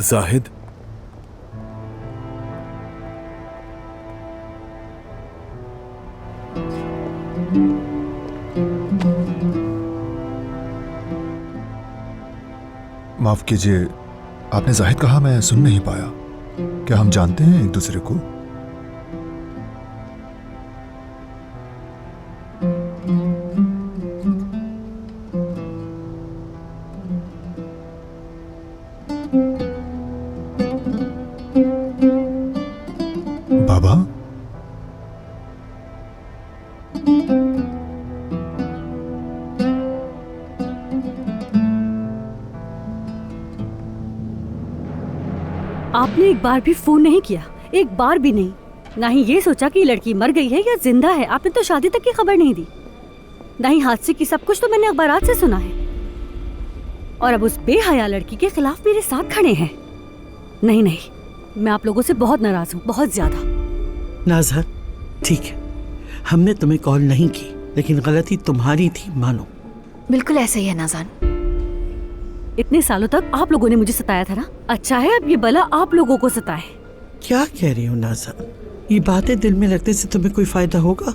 जाहिद, माफ कीजिए, आपने जाहिद कहा, मैं सुन नहीं पाया। क्या हम जानते हैं एक दूसरे को? बाबा, आपने एक बार भी फोन नहीं किया, एक बार भी नहीं। ना ही ये सोचा कि लड़की मर गई है या जिंदा है। आपने तो शादी तक की खबर नहीं दी। ना ही हादसे की सब कुछ तो मैंने अखबारात से सुना है। और अब उस बेहया लड़की के खिलाफ मेरे साथ खड़े हैं। नहीं नहीं, मैं आप लोगों से बहुत नाराज हूँ, बहुत ज्यादा। नाज़र, ठीक है, हमने तुम्हें कॉल नहीं की, लेकिन गलती तुम्हारी थी, मानो। बिल्कुल ऐसा ही है नाज़ान। इतने सालों तक आप लोगों ने मुझे सताया था ना, अच्छा है अब ये बला आप लोगों को सताए। क्या कह रही हो नाज़र? ये बातें दिल में रखने से तुम्हें कोई फायदा होगा?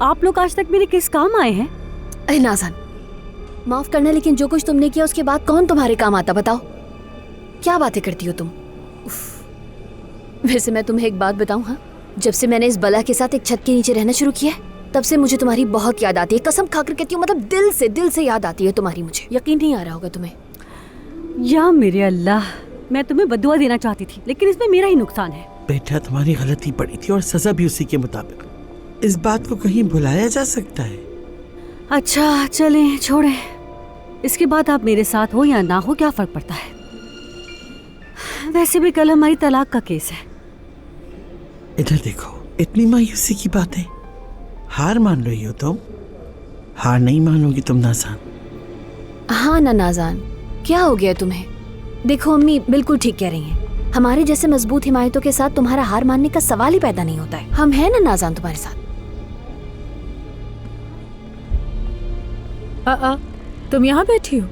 आप लोग आज तक मेरे किस काम आए हैं? अरे नाज़ान, माफ करना, लेकिन जो कुछ तुमने किया उसके बाद कौन तुम्हारे काम आता, बताओ? क्या बातें करती हो तुम? वैसे मैं तुम्हें एक बात बताऊं, हाँ, जब से मैंने इस बला के साथ एक छत के नीचे रहना शुरू किया है, तब से मुझे तुम्हारी बहुत याद आती है। कसम खाकर कहती हूँ, मतलब दिल से याद आती है तुम्हारी। मुझे यकीन नहीं आ रहा होगा तुम्हें। या मेरे अल्लाह, मैं तुम्हें बद्दुआ देना चाहती थी, लेकिन इसमें मेरा ही नुकसान है। बेटा, तुम्हारी गलती पड़ी थी और सजा भी उसी के मुताबिक। इस बात को कहीं भुलाया जा सकता है? अच्छा चलें, छोड़ें। इसके बाद आप मेरे साथ हो या ना हो, क्या फर्क पड़ता है? वैसे भी कल हमारी तलाक का केस है। इधर देखो, इतनी मायूसी की बातें। हार मान रही हो तुम? हार नहीं मानोगी तुम नाज़ान? हाँ ना नाज़ान, क्या हो गया तुम्हें? देखो अम्मी बिल्कुल ठीक कह रही हैं। हमारे जैसे मजबूत हिमायतों के साथ तुम्हारा हार मानने का सवाल ही पैदा नहीं होता है। हम हैं ना नाज़ान तुम्हारे साथ। तुम यहाँ बैठी हो,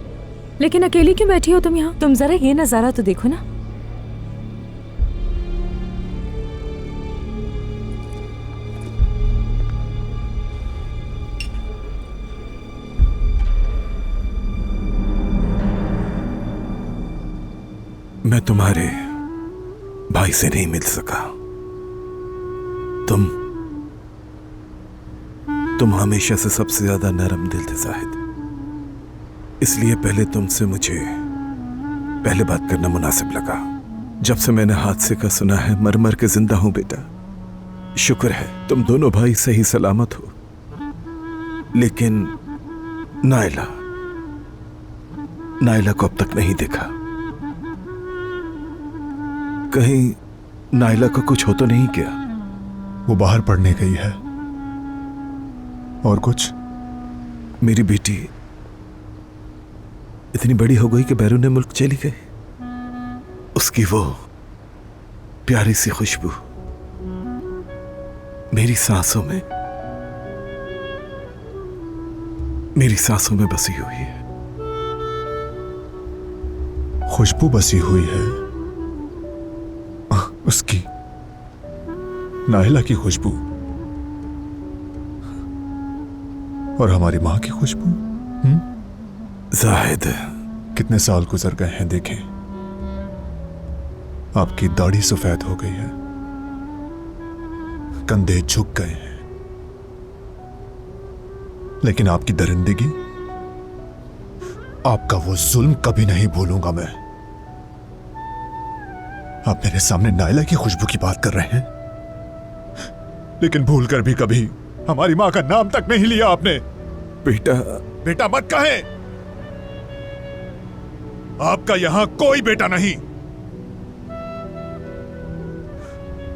लेकिन अकेली क्यों बैठी हो तुम यहाँ? तुम जरा ये नजारा तो देखो ना। मैं तुम्हारे भाई से नहीं मिल सका। तुम हमेशा से सबसे ज्यादा नरम दिल थे जाहिद, इसलिए पहले तुमसे मुझे पहले बात करना मुनासिब लगा। जब से मैंने हादसे का सुना है, मर मर के जिंदा हूं बेटा। शुक्र है तुम दोनों भाई सही सलामत हो। लेकिन नाइला को अब तक नहीं देखा। कहीं नाइला को कुछ हो तो नहीं क्या? वो बाहर पढ़ने गई है। और कुछ? मेरी बेटी इतनी बड़ी हो गई कि बैरून मुल्क चली गई। उसकी वो प्यारी सी खुशबू मेरी सांसों में बसी हुई है। खुशबू बसी हुई है उसकी, नाइला की खुशबू, और हमारी मां की खुशबू। जाहिद, कितने साल गुजर गए हैं देखें। आपकी दाढ़ी सफेद हो गई है, कंधे झुक गए हैं, लेकिन आपकी दरिंदगी, आपका वो जुल्म कभी नहीं भूलूंगा मैं। आप मेरे सामने नाइला की खुशबू की बात कर रहे हैं, लेकिन भूलकर भी कभी हमारी मां का नाम तक नहीं लिया आपने। बेटा मत कहें। आपका यहां कोई बेटा नहीं।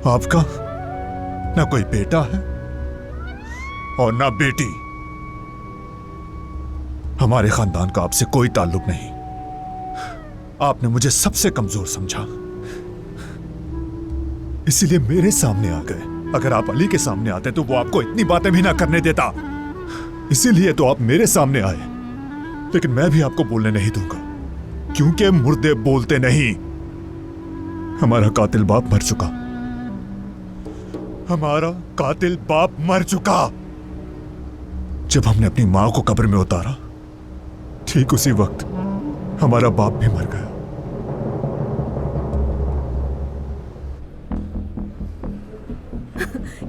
आपका ना कोई बेटा है और ना बेटी। हमारे खानदान का आपसे कोई ताल्लुक नहीं। आपने मुझे सबसे कमजोर समझा, इसीलिए मेरे सामने आ गए। अगर आप अली के सामने आते तो वो आपको इतनी बातें भी ना करने देता। इसीलिए तो आप मेरे सामने आए, लेकिन मैं भी आपको बोलने नहीं दूंगा, क्योंकि मुर्दे बोलते नहीं, हमारा कातिल बाप मर चुका। हमारा कातिल बाप मर चुका। जब हमने अपनी मां को कब्र में उतारा, ठीक उसी वक्त हमारा बाप भी मर गया।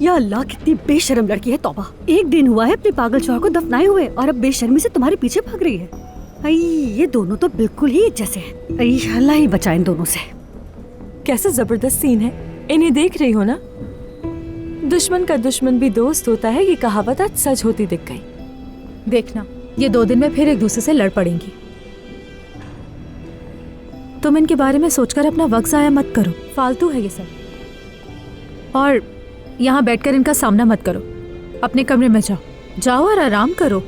या अल्लाह, कितनी बेशर्म लड़की है। तौबा, एक दिन हुआ है अपने पागल शौहर को दफनाए हुए और अब बेशर्मी से तुम्हारे पीछे भाग रही है। अई, ये दोनों तो बिल्कुल ही एक जैसे हैं। अई, अल्लाह ही बचाए इन दोनों से। कैसा जबरदस्त सीन है, इन्हें देख रही हो ना? दुश्मन का दुश्मन भी दोस्त होता है, ये कहावत आज सच होती दिख गई। देखना, ये 2 दिन में फिर एक दूसरे से लड़ पड़ेंगी। तुम इनके बारे में सोचकर अपना वक्त जाया मत करो, फालतू है ये सब। और यहाँ बैठकर इनका सामना मत करो, अपने कमरे में जाओ और आराम करो।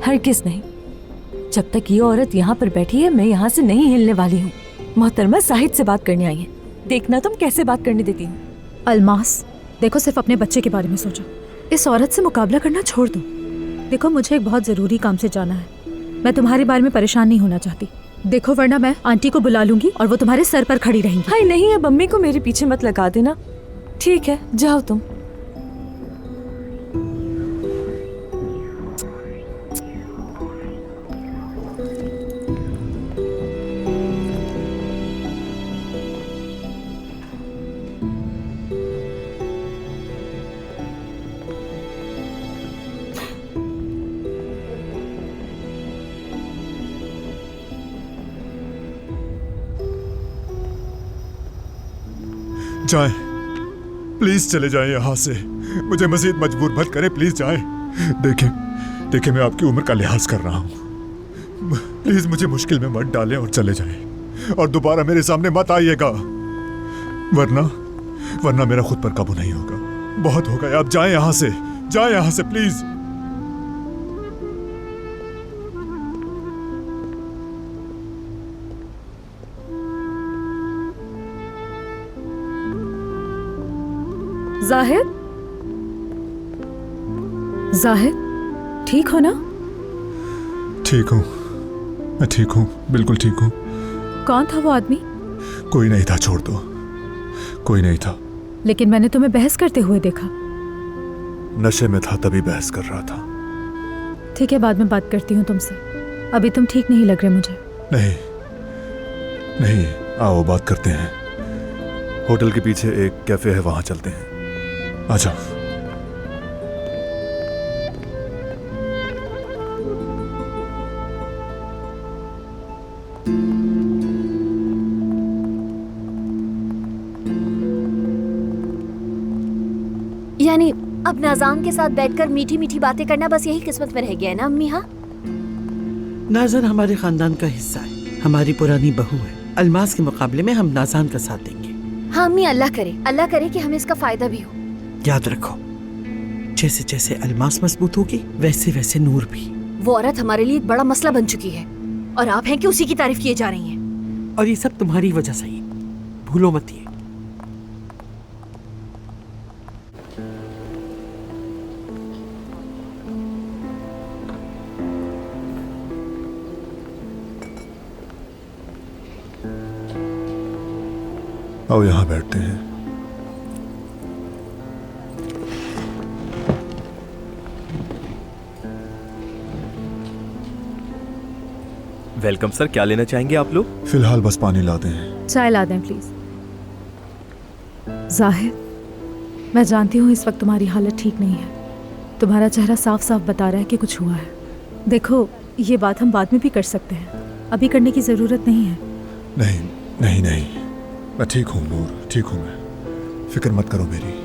हरगिज़ नहीं, जब तक ये औरत यहाँ पर बैठी है मैं यहाँ से नहीं हिलने वाली हूँ। मोहतरमा साहिद से बात करने आई है, देखना तुम कैसे बात करने देती हूँ। अलमास, देखो सिर्फ अपने बच्चे के बारे में सोचो, इस औरत से मुकाबला करना छोड़ दो। देखो, मुझे एक बहुत ज़रूरी काम से जाना है, मैं तुम्हारे बारे में परेशान नहीं होना चाहती। देखो, वरना मैं आंटी को बुला लूंगी और वो तुम्हारे सर पर खड़ी रहेंगी। हाय नहीं, अब मम्मी को मेरे पीछे मत लगा देना। ठीक है, जाओ तुम। जाएं, प्लीज चले जाएं यहाँ से। मुझे मजीद मजबूर मत करें, प्लीज जाएं। देखें मैं आपकी उम्र का लिहाज कर रहा हूँ। प्लीज मुझे मुश्किल में मत डालें और चले जाएं, और दोबारा मेरे सामने मत आइएगा, वरना मेरा खुद पर काबू नहीं होगा। बहुत हो गया, आप जाएं यहाँ से, जाएं यहाँ से प्लीज। जाहिद, ठीक हो ना? ठीक हूँ, मैं ठीक हूँ, बिल्कुल ठीक हूँ। कौन था वो आदमी? कोई नहीं था, छोड़ दो, कोई नहीं था। लेकिन मैंने तुम्हें बहस करते हुए देखा। नशे में था तभी बहस कर रहा था। ठीक है, बाद में बात करती हूँ तुमसे, अभी तुम ठीक नहीं लग रहे मुझे। नहीं, आओ बात करते हैं। होटल के पीछे एक कैफे है, वहां चलते हैं। आजा। यानी अब नाज़ान के साथ बैठकर मीठी मीठी बातें करना बस यही किस्मत में रह गया है ना अम्मी? हाँ, नाज़ान हमारे खानदान का हिस्सा है, हमारी पुरानी बहू है। अलमास के मुकाबले में हम नाज़ान का साथ देंगे। हाँ अम्मी, अल्लाह करे कि हमें इसका फायदा भी हो। याद रखो, जैसे जैसे अलमास मजबूत होगी वैसे वैसे नूर भी। वो औरत हमारे लिए एक बड़ा मसला बन चुकी है और आप हैं कि उसी की तारीफ किए जा रही हैं। और ये सब तुम्हारी वजह से ही, भूलो मत ये। आओ यहाँ बैठते हैं। वेलकम सर, क्या लेना चाहेंगे आप लोग? फिलहाल बस पानी लाते हैं। चाय ला दें प्लीज। जाहिद, मैं जानती हूँ इस वक्त तुम्हारी हालत ठीक नहीं है, तुम्हारा चेहरा साफ साफ बता रहा है कि कुछ हुआ है। देखो, ये बात हम बाद में भी कर सकते हैं, अभी करने की ज़रूरत नहीं है। नहीं, मैं ठीक हूँ नूर, ठीक हूँ मैं, फिक्र मत करो मेरी।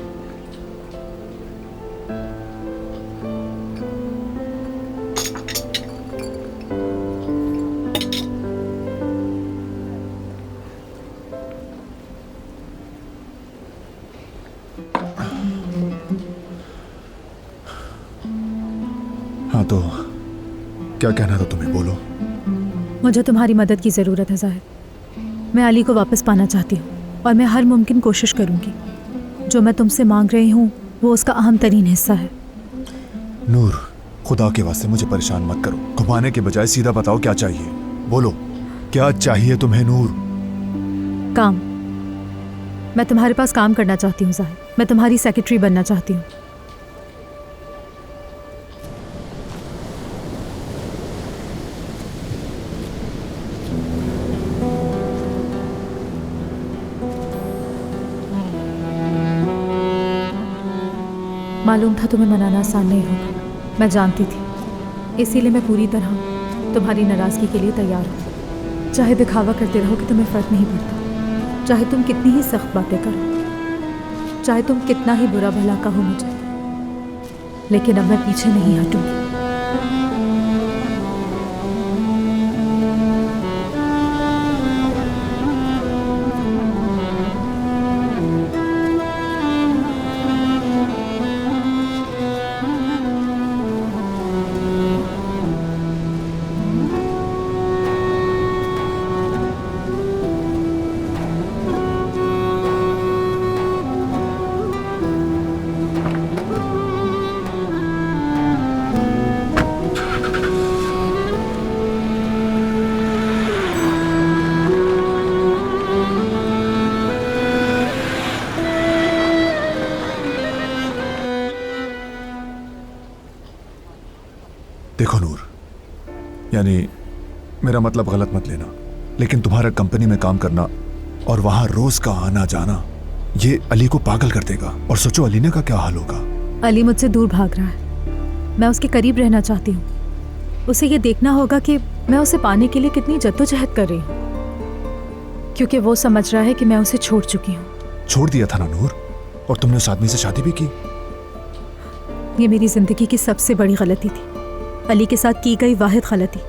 हाँ तो क्या कहना था तुम्हें, बोलो। मुझे तुम्हारी मदद की ज़रूरत है जाहिद। मैं अली को वापस पाना चाहती हूँ और मैं हर मुमकिन कोशिश करूँगी। जो मैं तुमसे मांग रही हूँ वो उसका अहम तरीन हिस्सा है। नूर, खुदा के वास्ते मुझे परेशान मत करो, घुमाने के बजाय सीधा बताओ क्या चाहिए, बोलो क्या चाहिए तुम्हें नूर। काम, मैं तुम्हारे पास काम करना चाहती हूँ जाहिद। मैं तुम्हारी सेक्रेटरी बनना चाहती हूँ। मालूम था तुम्हें मनाना आसान नहीं होगा, मैं जानती थी। इसीलिए मैं पूरी तरह तुम्हारी नाराज़गी के लिए तैयार हूँ। चाहे दिखावा करते रहो कि तुम्हें फ़र्क नहीं पड़ता, चाहे तुम कितनी ही सख्त बातें करो, चाहे तुम कितना ही बुरा भला कहो मुझे, लेकिन अब मैं पीछे नहीं हटूंगी। देखो नूर, यानी मेरा मतलब गलत मत लेना, लेकिन तुम्हारा कंपनी में काम करना और वहां रोज का आना जाना ये अली को पागल कर देगा। और सोचो अलीना का क्या हाल होगा। अली मुझसे दूर भाग रहा है, मैं उसके करीब रहना चाहती हूँ। उसे ये देखना होगा कि मैं उसे पाने के लिए कितनी जद्दोजहद कर रही हूँ, क्योंकि वो समझ रहा है कि मैं उसे छोड़ चुकी हूँ। छोड़ दिया था ना नूर, और तुमने उस आदमी से शादी भी की। ये मेरी जिंदगी की सबसे बड़ी गलती थी, अली के साथ की गई वाहिद गलती।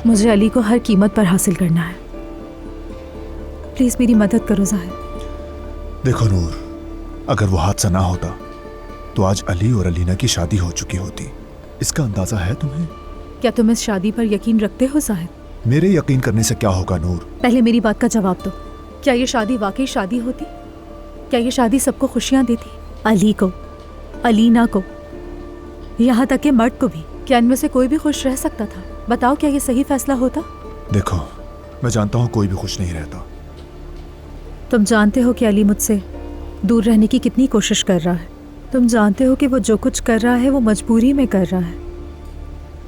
मुझे अली को हर कीमत पर हासिल करना है। प्लीज मेरी मदद करो जाहिद। देखो नूर, अगर वो हादसा ना होता तो आज अली और अलीना की शादी हो चुकी होती। इसका अंदाजा है तुम्हें? क्या तुम इस शादी पर यकीन रखते हो जाहिद? मेरे यकीन करने से क्या होगा नूर? पहले मेरी बात का जवाब दो। क्या ये शादी वाकई शादी होती? क्या ये शादी सबको खुशियां देती? अली को, अलीना को, यहाँ तक कि मर्द को भी। क्या इनमें से कोई भी खुश रह सकता था? बताओ, क्या ये सही फैसला होता? देखो, मैं जानता हूँ कोई भी खुश नहीं रहता। तुम जानते हो कि अली मुझसे दूर रहने की कितनी कोशिश कर रहा है। तुम जानते हो कि वो जो कुछ कर रहा है वो मजबूरी में कर रहा है।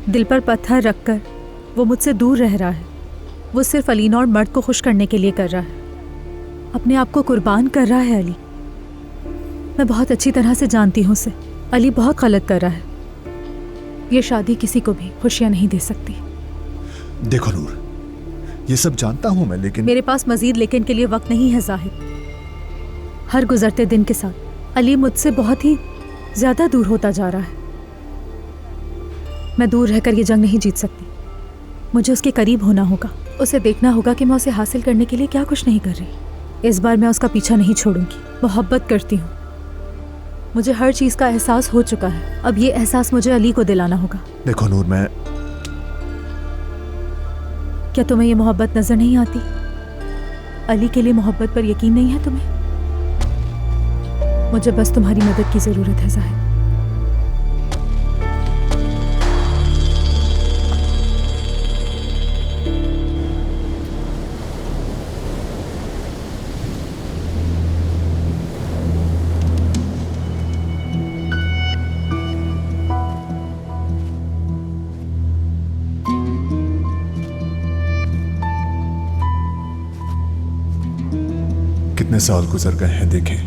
दिल पर पत्थर रखकर वो मुझसे दूर रह रहा है। वो सिर्फ अलीना और मर्द को खुश करने के लिए कर रहा है, अपने आप को कुर्बान कर रहा है अली। मैं बहुत अच्छी तरह से जानती हूँ उसे। अली बहुत गलत कर रहा है। ये शादी किसी को भी खुशियाँ नहीं दे सकती। देखो नूर, ये सब जानता हूँ मैं, लेकिन मेरे पास मजीद लेकिन के लिए वक्त नहीं है जाहिद। हर गुजरते दिन के साथ अली मुझसे बहुत ही ज्यादा दूर होता जा रहा है। मैं दूर रहकर ये जंग नहीं जीत सकती। मुझे उसके करीब होना होगा। उसे देखना होगा कि मैं उसे हासिल करने के लिए क्या कुछ नहीं कर रही। इस बार मैं उसका पीछा नहीं छोड़ूंगी। मोहब्बत करती हूँ, मुझे हर चीज का एहसास हो चुका है। अब ये एहसास मुझे अली को दिलाना होगा। देखो नूर, मैं क्या तुम्हें ये मोहब्बत नजर नहीं आती? अली के लिए मोहब्बत पर यकीन नहीं है तुम्हें? मुझे बस तुम्हारी मदद की जरूरत है जाहिद। कितने साल गुजर गए हैं, देखें।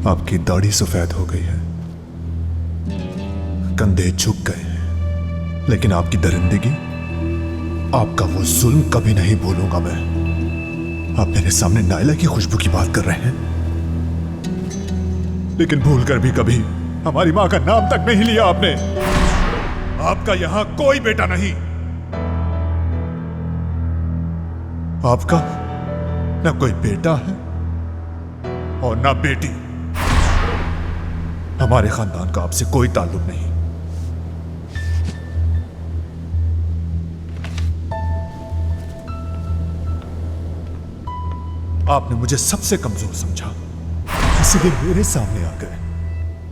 आपकी दाढ़ी सफेद हो गई है, कंधे झुक गए हैं, लेकिन आपकी दरिंदगी, आपका वो जुल्म कभी नहीं भूलूंगा मैं। आप मेरे सामने नायला की खुशबू की बात कर रहे हैं, लेकिन भूलकर भी कभी हमारी मां का नाम तक नहीं लिया आपने। आपका यहां कोई बेटा नहीं। आपका ना कोई बेटा है और ना बेटी। हमारे खानदान का आपसे कोई ताल्लुक नहीं। आपने मुझे सबसे कमजोर समझा, इसलिए मेरे सामने आ गए।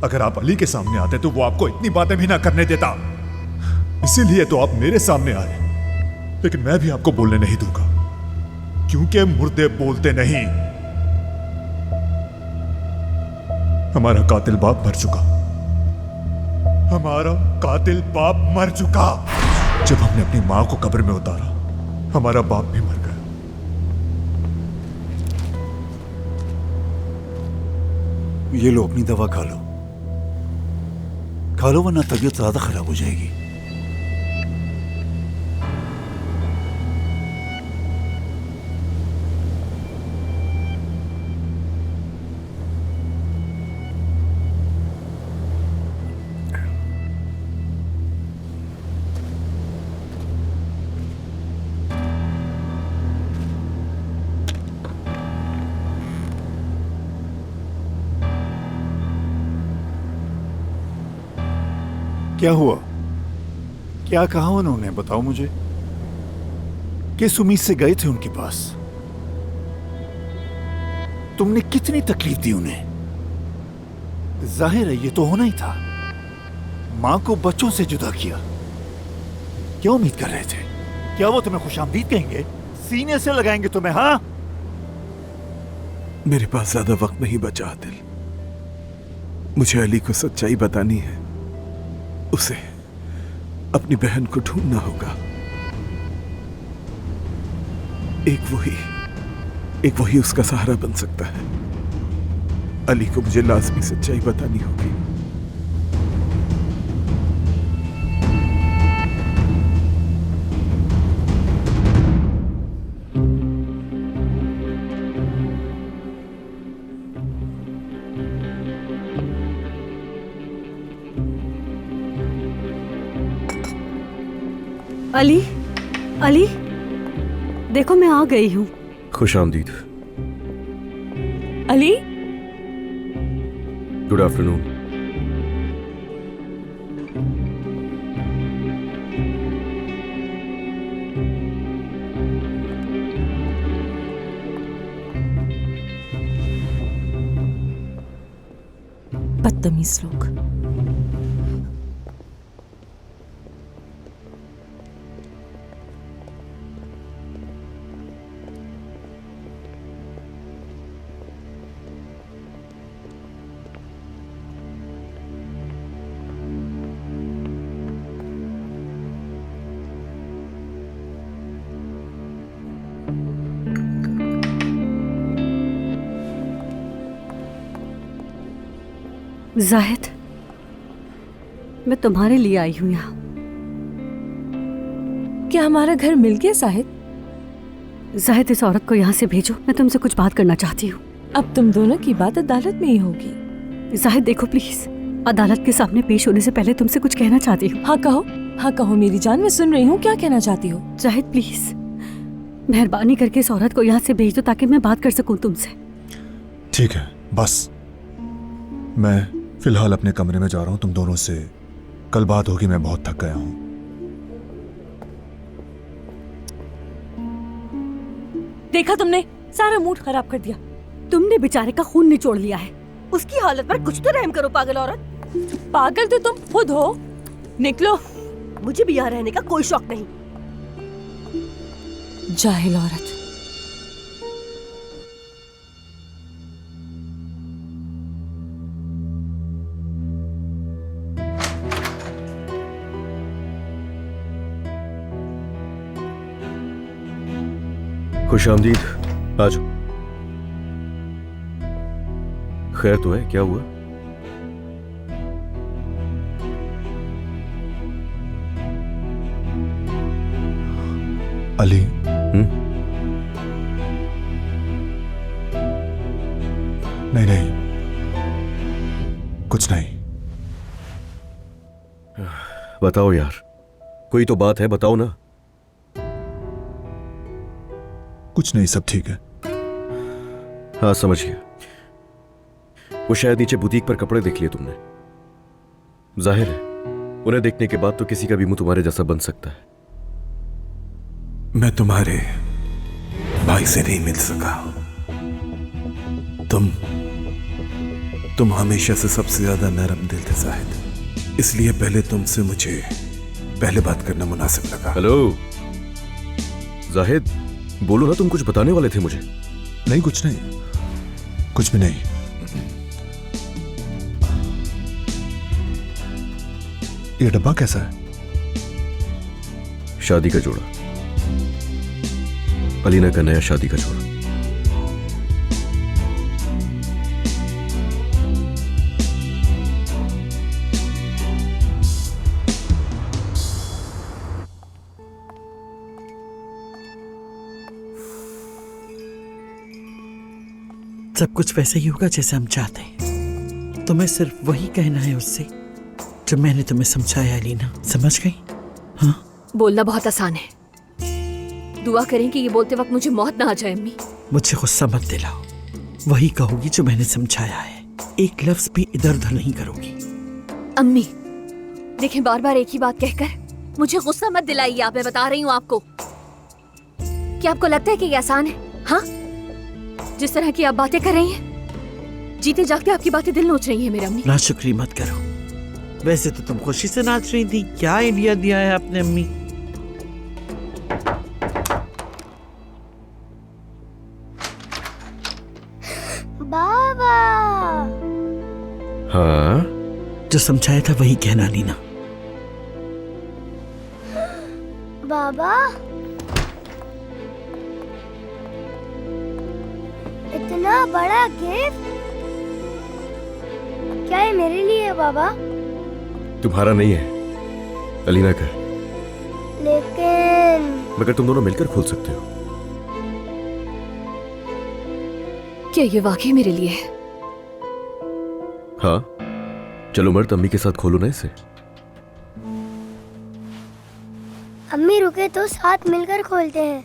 अगर आप अली के सामने आते तो वो आपको इतनी बातें भी ना करने देता। इसीलिए तो आप मेरे सामने आए, लेकिन मैं भी आपको बोलने नहीं दूंगा। क्योंकि मुर्दे बोलते नहीं। हमारा कातिल बाप मर चुका, हमारा कातिल बाप मर चुका। जब हमने अपनी मां को कब्र में उतारा, हमारा बाप भी मर गया। ये लो, अपनी दवा खा लो वरना तबीयत ज्यादा खराब हो जाएगी। क्या हुआ? क्या कहा उन्होंने? बताओ मुझे। किस उम्मीद से गए थे उनके पास? तुमने कितनी तकलीफ दी उन्हें? जाहिर है ये तो होना ही था। मां को बच्चों से जुदा किया। क्या उम्मीद कर रहे थे? क्या वो तुम्हें खुशामदीद कहेंगे? सीने से लगाएंगे तुम्हें? हाँ, मेरे पास ज्यादा वक्त नहीं बचा आदिल। मुझे अली को सच्चाई बतानी है। उसे अपनी बहन को ढूंढना होगा। एक वही उसका सहारा बन सकता है। अली को मुझे लाजमी सच्चाई बतानी होगी। अली, अली, देखो मैं आ गई हूँ। खुश आमदीद। Ali, good afternoon. बदतमीज लोग। जाहिद, मैं तुम्हारे लिए आई हूँ यहाँ। क्या हमारा घर मिल गया साहिद? जाहिद, इस औरत को यहाँ से भेजो। मैं तुमसे कुछ बात करना चाहती हूँ। अब तुम दोनों की बात अदालत में ही होगी। जाहिद देखो प्लीज, अदालत के सामने पेश होने से पहले तुमसे कुछ कहना चाहती हूँ। हाँ कहो मेरी जान, मैं सुन रही हूँ। क्या कहना चाहती हो? जाहिद प्लीज, मेहरबानी करके इस औरत को यहाँ से भेज दो ताकि मैं बात कर सकूँ तुमसे। ठीक है, बस मैं फिलहाल अपने कमरे में जा रहा हूं। तुम दोनों से कल बात होगी। मैं बहुत थक गया हूं। देखा तुमने, सारा मूड खराब कर दिया। तुमने बेचारे का खून निचोड़ लिया है। उसकी हालत पर कुछ तो रहम करो पागल औरत। पागल तो तुम खुद हो। निकलो। मुझे भी यहाँ रहने का कोई शौक नहीं। जाहिल औरत। खुश आमदीद। आ जाओ। खैर तो है? क्या हुआ? अली, नहीं, कुछ नहीं। बताओ यार, कोई तो बात है, बताओ ना। कुछ नहीं, सब ठीक है। हाँ समझ गया। वो शायद नीचे बुटीक पर कपड़े देख लिए तुमने। जाहिर है उन्हें देखने के बाद तो किसी का भी मुंह तुम्हारे जैसा बन सकता है। मैं तुम्हारे भाई से नहीं मिल सका। तुम हमेशा से सबसे ज्यादा नरम दिल थे जाहिद, इसलिए पहले तुमसे मुझे बात करना मुनासिब लगा। हेलो जाहिद, बोलो ना, तुम कुछ बताने वाले थे मुझे। नहीं, कुछ नहीं, कुछ भी नहीं। ये डब्बा कैसा है? शादी का जोड़ा, अलीना का नया शादी का जोड़ा। सब कुछ वैसे ही होगा जैसे हम चाहते हैं। तुम्हें सिर्फ वही कहना है उससे जो मैंने तुम्हें समझाया अलीना, समझ गई? हाँ, बोलना बहुत आसान है। दुआ करें कि ये बोलते वक्त मुझे मौत ना आ जाए अम्मी। मुझे गुस्सा मत दिलाओ, वही कहोगी जो मैंने समझाया है। एक लफ्ज भी इधर उधर नहीं करोगी। अम्मी देखें, बार बार एक ही बात कहकर मुझे गुस्सा मत दिलाइए। आप, मैं बता रही हूँ आपको। क्या आपको लगता है कि ये आसान है? हाँ, जिस तरह की आप बातें कर रही हैं, जीते जागते आपकी बातें दिल नोच रही हैं मेरे अम्मी। नाशुक्री मत करो। वैसे तो तुम खुशी से नाच रही थी। क्या आइडिया दिया है आपने अम्मी? बाबा। हाँ, जो समझाया था वही कहना अलीना। बाबा, इतना बड़ा गिफ्ट, क्या ये मेरे लिए है बाबा? तुम्हारा नहीं है, अलीना का। लेकिन मगर तुम दोनों मिलकर खोल सकते हो। क्या ये वाकई मेरे लिए है? हाँ, चलो मर्द, अम्मी के साथ खोलो ना इसे। अम्मी रुके तो साथ मिलकर खोलते हैं।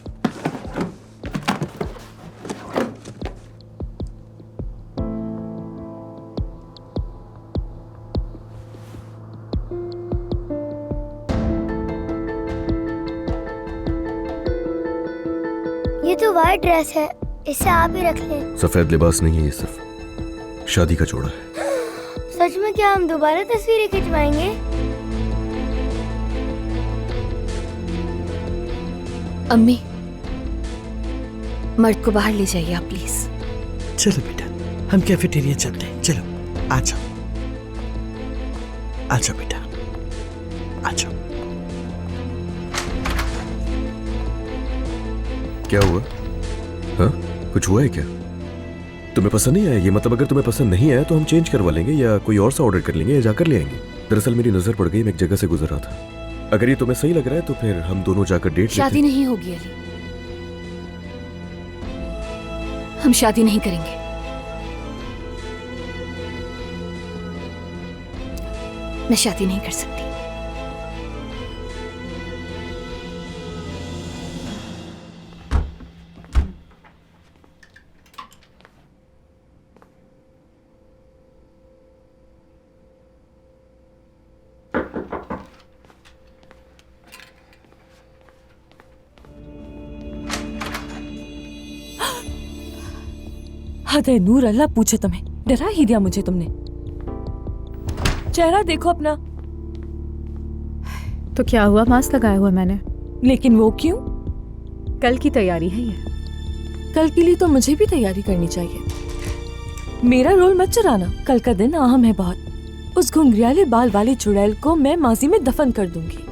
ये तो वाइट ड्रेस है, इसे आप ही रख लें। सफेद लिबास नहीं है, ये सिर्फ शादी का जोड़ा है। सच में क्या हम दोबारा तस्वीरें खिंचवाएंगे? अम्मी, मर्द को बाहर ले जाइए आप प्लीज। चलो बेटा, हम कैफेटेरिया चलते हैं। चलो, आ जाओ, आ जाओ बेटा, आ जाओ। क्या हुआ? हाँ, कुछ हुआ है क्या? तुम्हें पसंद नहीं आया ये? मतलब अगर तुम्हें पसंद नहीं आया तो हम चेंज करवा लेंगे या कोई और सा ऑर्डर कर लेंगे या जाकर ले आएंगे। दरअसल मेरी नजर पड़ गई, मैं एक जगह से गुजर रहा था। अगर ये तुम्हें सही लग रहा है तो फिर हम दोनों जाकर डेट शादी नहीं होगी अली, हम शादी नहीं करेंगे। मैं शादी नहीं कर सकती। हद है नूर, अल्लाह पूछे तुम्हें, डरा ही दिया मुझे तुमने। चेहरा देखो अपना। तो क्या हुआ, मास्क लगाया हुआ मैंने। लेकिन वो क्यों? कल की तैयारी है ये। कल के लिए तो मुझे भी तैयारी करनी चाहिए। मेरा रोल मत चुराना, कल का दिन अहम है बहुत। उस घुंघरियाले बाल वाली चुड़ैल को मैं माजी में दफन कर दूंगी।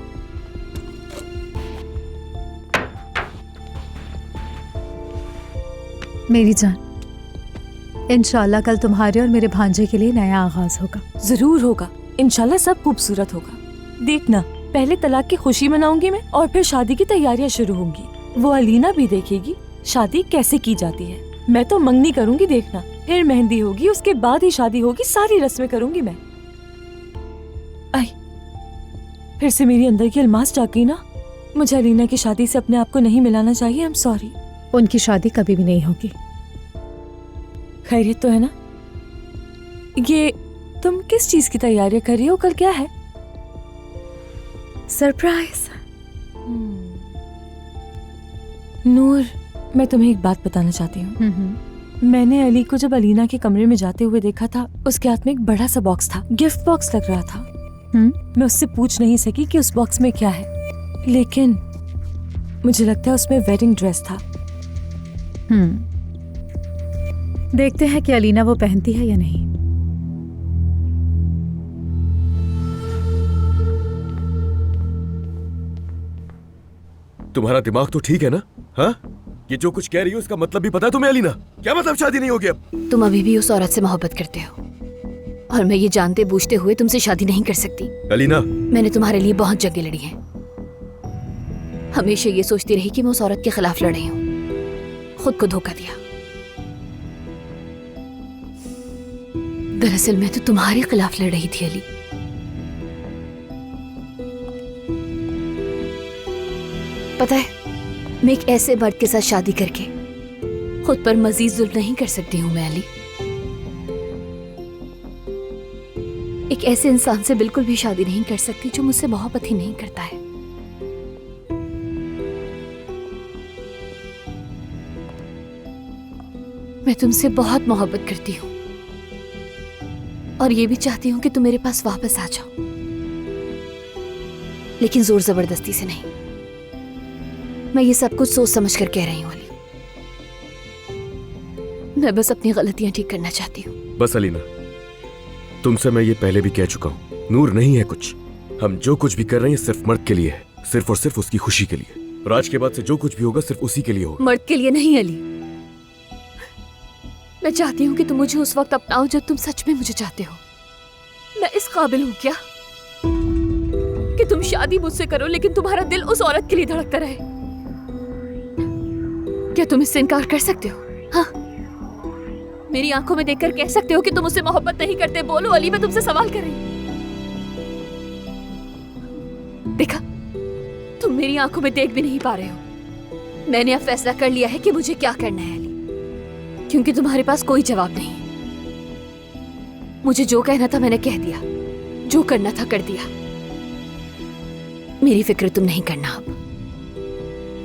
मेरी जान, इंशाल्लाह कल तुम्हारे और मेरे भांजे के लिए नया आगाज होगा। जरूर होगा, इंशाल्लाह सब खूबसूरत होगा। देखना, पहले तलाक की खुशी मनाऊंगी मैं और फिर शादी की तैयारियां शुरू होंगी। वो अलीना भी देखेगी शादी कैसे की जाती है। मैं तो मंगनी करूंगी, देखना, फिर मेहंदी होगी, उसके बाद ही शादी होगी। सारी रस्में करूंगी मैं। आई, फिर से मेरी अंदर की अलमास जाग गई ना। मुझे अलीना की शादी से अपने आप को नहीं मिलाना चाहिए। I am sorry. उनकी शादी कभी भी नहीं होगी। खैरियत तो है ना? ये तुम किस चीज की तैयारी कर रही हो? कल क्या है? सरप्राइज। नूर, मैं तुम्हें एक बात बताना चाहती हूँ। मैंने अली को जब अलीना के कमरे में जाते हुए देखा था, उसके हाथ में एक बड़ा सा बॉक्स था, गिफ्ट बॉक्स लग रहा था। मैं उससे पूछ नहीं सकी कि उस बॉक्स में क्या है, लेकिन मुझे लगता है उसमें वेडिंग ड्रेस था। देखते हैं कि अलीना वो पहनती है या नहीं। तुम्हारा दिमाग तो ठीक है ना? हाँ, ये जो कुछ कह रही हो इसका मतलब भी पता है तुम्हें अलीना? क्या मतलब शादी नहीं होगी अब? तुम अभी भी उस औरत से मोहब्बत करते हो और मैं ये जानते बूझते हुए तुमसे शादी नहीं कर सकती। अलीना, मैंने तुम्हारे लिए बहुत जंगें लड़ी हैं। हमेशा ये सोचती रही कि मैं उस औरत के खिलाफ लड़ रही हूँ, खुद को धोखा दिया। दरअसल मैं तो तुम्हारे खिलाफ लड़ रही थी अली। पता है, मैं एक ऐसे मर्द के साथ शादी करके खुद पर मजीद जुल्म नहीं कर सकती हूँ मैं अली। एक ऐसे इंसान से बिल्कुल भी शादी नहीं कर सकती जो मुझसे मोहब्बत ही नहीं करता है। मैं तुमसे बहुत मोहब्बत करती हूँ और ये भी चाहती हूँ कि तुम मेरे पास वापस आ जाओ, लेकिन जोर जबरदस्ती से नहीं। मैं ये सब कुछ सोच समझ कर कह रही हूँ अली। मैं बस अपनी गलतियां ठीक करना चाहती हूँ। बस अलीना, तुमसे मैं ये पहले भी कह चुका हूँ, नूर नहीं है कुछ। हम जो कुछ भी कर रहे हैं सिर्फ मर्द के लिए है, सिर्फ और सिर्फ उसकी खुशी के लिए। और आज के बाद से जो कुछ भी होगा सिर्फ उसी के लिए होगा। मर्द के लिए नहीं अली। मैं चाहती हूँ कि तुम मुझे उस वक्त अपनाओ जब तुम सच में मुझे चाहते हो। मैं इस काबिल हूँ क्या कि तुम शादी मुझसे करो लेकिन तुम्हारा दिल उस औरत के लिए धड़कता रहे? क्या तुम इससे इनकार कर सकते हो? हाँ, मेरी आंखों में देखकर कह सकते हो कि तुम मुझसे मोहब्बत नहीं करते? बोलो अली, मैं तुमसे सवाल कर रही हूँ। देखा, तुम मेरी आंखों में देख भी नहीं पा रहे हो। मैंने अब फैसला कर लिया है कि मुझे क्या करना है अली, क्योंकि तुम्हारे पास कोई जवाब नहीं। मुझे जो कहना था मैंने कह दिया, जो करना था कर दिया। मेरी फिक्र तुम नहीं करना अब।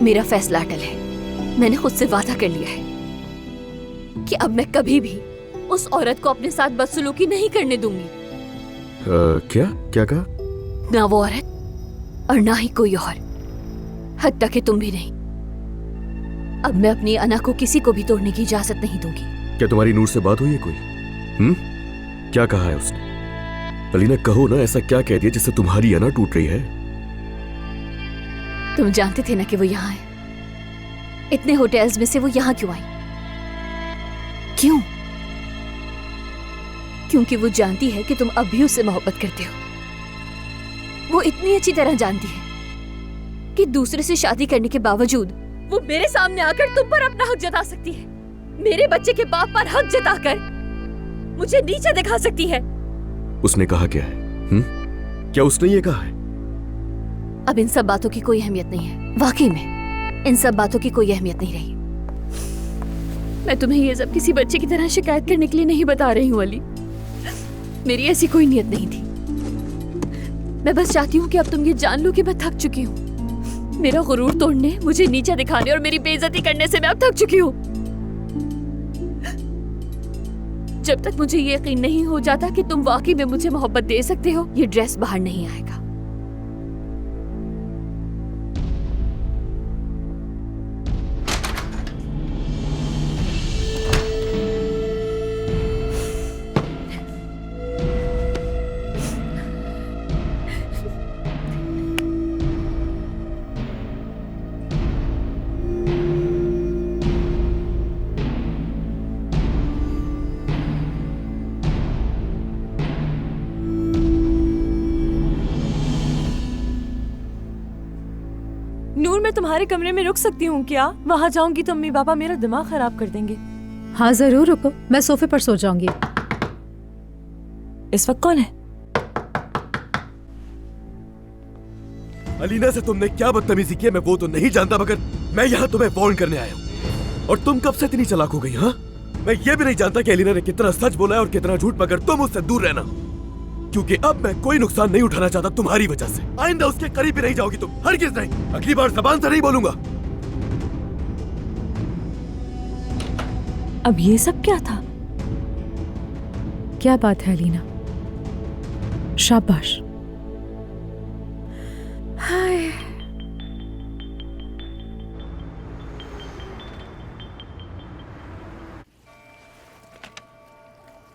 मेरा फैसला अटल है। मैंने खुद से वादा कर लिया है कि अब मैं कभी भी उस औरत को अपने साथ बदसलूकी नहीं करने दूंगी। क्या कहा? ना वो औरत और ना ही कोई और, हद तक कि तुम भी नहीं। अब मैं अपनी अना को किसी को भी तोड़ने की इजाजत नहीं दूंगी। क्या तुम्हारी नूर से बात हुई है कोई? क्या कहा है उसने? अलीना कहो ना, ऐसा क्या कह दिया जिससे तुम्हारी अना टूट रही है? तुम जानते थे ना कि वो यहाँ है। इतने होटल्स में से वो यहाँ क्यों आई? क्यों? क्योंकि वो जानती है कि तुम अब भी उससे मोहब्बत करते हो। वो इतनी अच्छी तरह जानती है कि दूसरे से शादी करने के बावजूद वो मेरे सामने आकर तुम पर अपना हक जता सकती है। मेरे बच्चे के बाप पर हक जताकर मुझे नीचे दिखा सकती है। उसने कहा क्या है? क्या उसने ये कहा है? अब इन सब बातों की कोई अहमियत नहीं है। वाकई में इन सब बातों की कोई अहमियत नहीं रही। मैं तुम्हें ये सब किसी बच्चे की तरह शिकायत करने के लिए नहीं बता रही हूँ अली। मेरी ऐसी कोई नियत नहीं थी। मैं बस चाहती हूँ कि अब तुम ये जान लो कि मैं थक चुकी हूँ। मेरा गुरूर तोड़ने, मुझे नीचा दिखाने और मेरी बेइज्जती करने से मैं अब थक चुकी हूँ। जब तक मुझे ये यकीन नहीं हो जाता कि तुम वाकई में मुझे मोहब्बत दे सकते हो, ये ड्रेस बाहर नहीं आएगा। नूर, मैं तुम्हारे कमरे में रुक सकती हूँ क्या? वहाँ जाऊंगी तो अम्मी पापा मेरा दिमाग खराब कर देंगे। हाँ जरूर रुको, मैं सोफे पर सो जाऊंगी। इस वक्त कौन है? अलीना से तुमने क्या बदतमीजी की है मैं वो तो नहीं जानता, मगर मैं यहाँ तुम्हें वार्न करने आया हूँ। और तुम कब से इतनी चालाक हो गई? हाँ, मैं ये भी नहीं जानता कि अलीना ने कितना सच बोला है और कितना झूठ, मगर तुम उससे दूर रहना, क्योंकि अब मैं कोई नुकसान नहीं उठाना चाहता तुम्हारी वजह से। आइंदा उसके करीब भी नहीं जाओगी तुम, हरगिज़ नहीं। अगली बार ज़बान से नहीं बोलूंगा। अब ये सब क्या था? क्या बात है अलीना? शाबाश। हाय।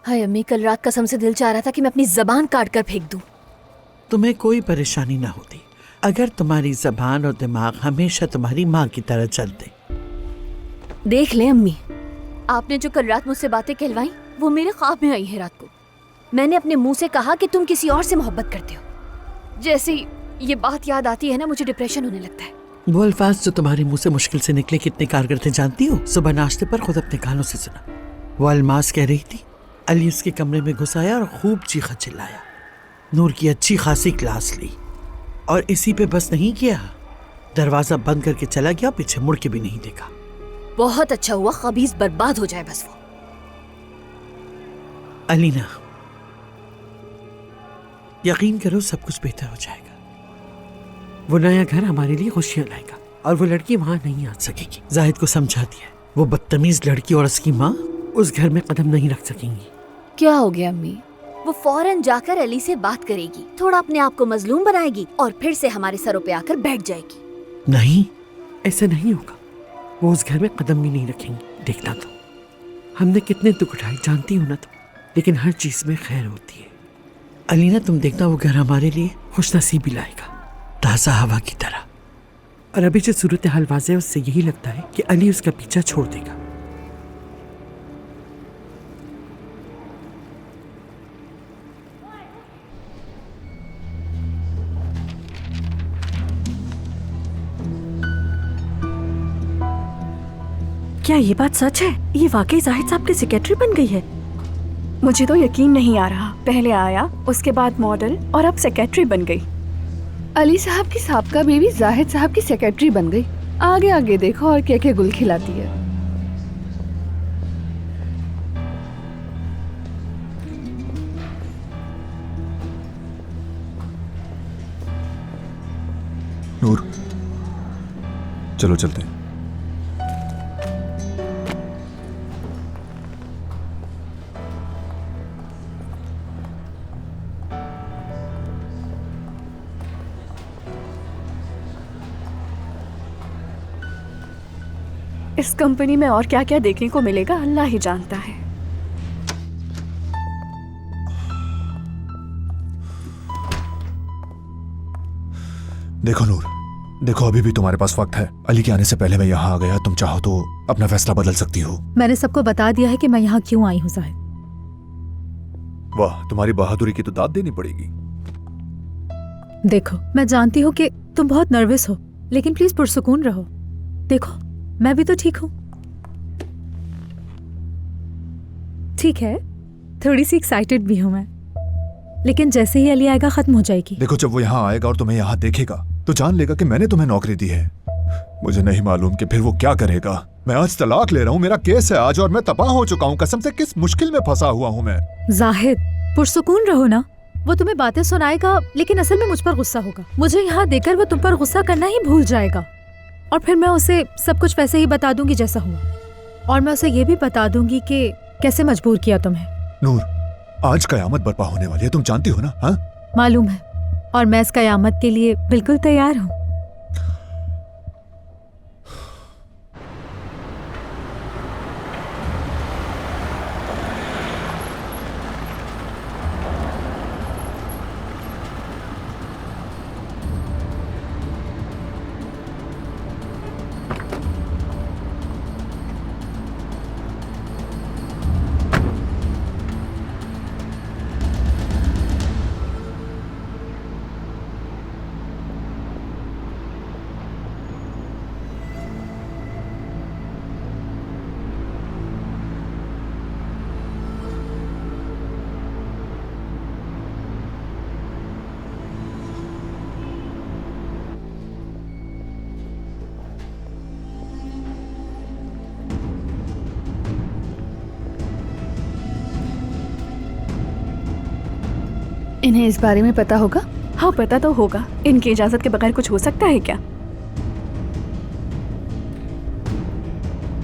हाय अम्मी, कल रात कसम से दिल चाह रहा था कि मैं अपनी जबान काट कर फेंक दूं। तुम्हें कोई परेशानी ना होती अगर तुम्हारी जबान और दिमाग हमेशा तुम्हारी माँ की तरह चलते। देख ले अम्मी, आपने जो कल रात मुझसे बातें कहलवाई वो मेरे ख्वाब में आई है रात को। मैंने अपने मुंह से कहा कि तुम किसी और से मोहब्बत करते हो। जैसे ही ये बात याद आती है ना, मुझे डिप्रेशन होने लगता है। वो अल्फाज जो तुम्हारे मुंह से मुश्किल से निकले कितने कारगर थे जानती हो? सुबह नाश्ते पर खुद अपने कानों से सुना। वो अलमास कह रही थी अली उसके कमरे में घुस आया और खूब चीखा चिल्लाया। नूर की अच्छी खासी क्लास ली और इसी पे बस नहीं किया, दरवाजा बंद करके चला गया, पीछे मुड़ के भी नहीं देखा। बहुत अच्छा हुआ, खबीस बर्बाद हो जाए बस वो। अलीना, यकीन करो सब कुछ बेहतर हो जाएगा। वो नया घर हमारे लिए खुशियां लाएगा और वो लड़की वहां नहीं आ सकेगी। जाहिद को समझा दिया, वो बदतमीज लड़की और उसकी माँ उस घर में कदम नहीं रख सकेंगी। क्या हो गया अम्मी? वो फौरन जाकर अली से बात करेगी, थोड़ा अपने आप को मजलूम बनाएगी और फिर से हमारे सरों पे आकर बैठ जाएगी। नहीं, ऐसा नहीं होगा। वो उस घर में कदम भी नहीं रखेंगी। देखना तो, हमने कितने दुख उठाए जानती हो ना तुम, लेकिन हर चीज में खैर होती है। अलीना, तुम देखना वो घर हमारे लिए खुशनसीबी लाएगा, ताज़ा हवा की तरह। और अभी जो सूरत हाल वाज़े है उससे यही लगता है कि अली उसका पीछा छोड़ देगा। क्या ये बात सच है? ये वाकई जाहिद साहब की सेक्रेटरी बन गई है? मुझे तो यकीन नहीं आ रहा। पहले आया, उसके बाद मॉडल और अब सेक्रेटरी बन गई। अली साहब की साबका बीवी जाहिद साहब की सेक्रेटरी बन गई। आगे आगे देखो और क्या क्या गुल खिलाती है। नूर, चलो चलते हैं। इस कंपनी में और क्या क्या देखने को मिलेगा अल्लाह ही जानता है। देखो नूर, देखो अभी भी तुम्हारे पास वक्त है। अली के आने से पहले मैं यहाँ आ गया। तुम चाहो तो अपना फैसला बदल सकती हो। मैंने सबको बता दिया है कि मैं यहाँ क्यों आई हूँ जाहिद। वाह, तुम्हारी बहादुरी की तो दाद देनी पड़ेगी। देखो, मैं जानती हूँ कि तुम बहुत नर्वस हो, लेकिन प्लीज पुरसुकून रहो। देखो, मैं भी तो ठीक हूँ। ठीक है, थोड़ी सी एक्साइटेड भी हूँ मैं, लेकिन जैसे ही अली आएगा खत्म हो जाएगी। देखो, जब वो यहाँ आएगा और तुम्हें यहाँ देखेगा तो जान लेगा कि मैंने तुम्हें नौकरी दी है। मुझे नहीं मालूम कि फिर वो क्या करेगा। मैं आज तलाक ले रहा हूँ, मेरा केस है आज, और मैं तबाह हो चुका हूँ। कसम से किस मुश्किल में फंसा हुआ हूँ मैं। जाहिद, पुरसुकून रहो ना। वो तुम्हें बातें सुनाएगा, लेकिन असल में मुझ पर गुस्सा होगा। मुझे यहाँ देखकर वो तुम पर गुस्सा करना ही भूल जाएगा, और फिर मैं उसे सब कुछ वैसे ही बता दूंगी जैसा हुआ। और मैं उसे ये भी बता दूंगी कि कैसे मजबूर किया तुम्हें। नूर, आज कयामत बर्पा होने वाली है, तुम जानती हो ना? हाँ, मालूम है, और मैं इस कयामत के लिए बिल्कुल तैयार हूँ। इन्हें इस बारे में पता होगा? हाँ, पता तो होगा। इनकी इजाजत के बगैर कुछ हो सकता है क्या?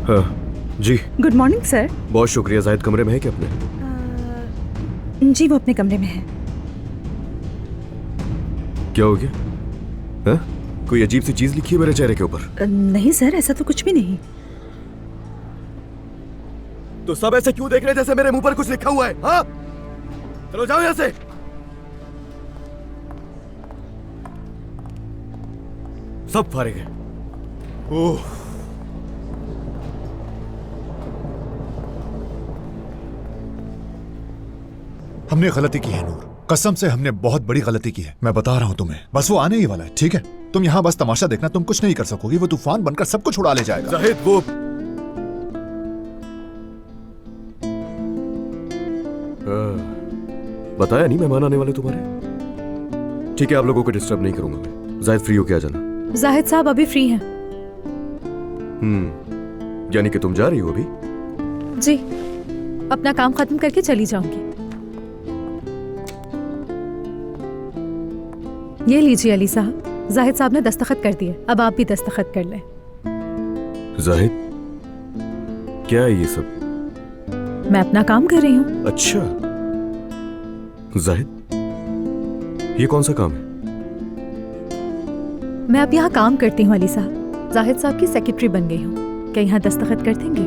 हाँ जी। Good morning sir. बहुत शुक्रिया। जाहिद कमरे में है क्या अपने? जी, वो अपने कमरे में है। क्या हो गया? हाँ? कोई अजीब सी चीज लिखी है मेरे चेहरे के ऊपर? नहीं सर, ऐसा तो कुछ भी नहीं। तो सब ऐसे क्यों देख रहे हैं जैसे मेरे मुंह पर कुछ लिखा हुआ है? हाँ, चलो जाओ यहां से। सब फारिग है। ओह, हमने गलती की है नूर, कसम से हमने बहुत बड़ी गलती की है। मैं बता रहा हूं तुम्हें, बस वो आने ही वाला है, ठीक है? तुम यहाँ बस तमाशा देखना, तुम कुछ नहीं कर सकोगी। वो तूफान बनकर सब कुछ उड़ा ले जाएगा। जाहिद, वो बताया नहीं मेहमान आने वाले तुम्हारे। ठीक है, आप लोगों को डिस्टर्ब नहीं करूंगा मैं। जाहिद फ्री हो के आ जाना। जाहिद साहब अभी फ्री हैं। यानी कि तुम जा रही हो अभी? जी, अपना काम खत्म करके चली जाऊंगी। ये लीजिए अली साहब, जाहिद साहब ने दस्तखत कर दिए, अब आप भी दस्तखत कर लें। जाहिद, क्या है ये सब? मैं अपना काम कर रही हूँ। अच्छा जाहिद, ये कौन सा काम है? मैं अब यहाँ काम करती हूँ अली साहब, जाहिद साहब की सेक्रेटरी बन गई हूँ। क्या यहाँ दस्तखत कर देंगे?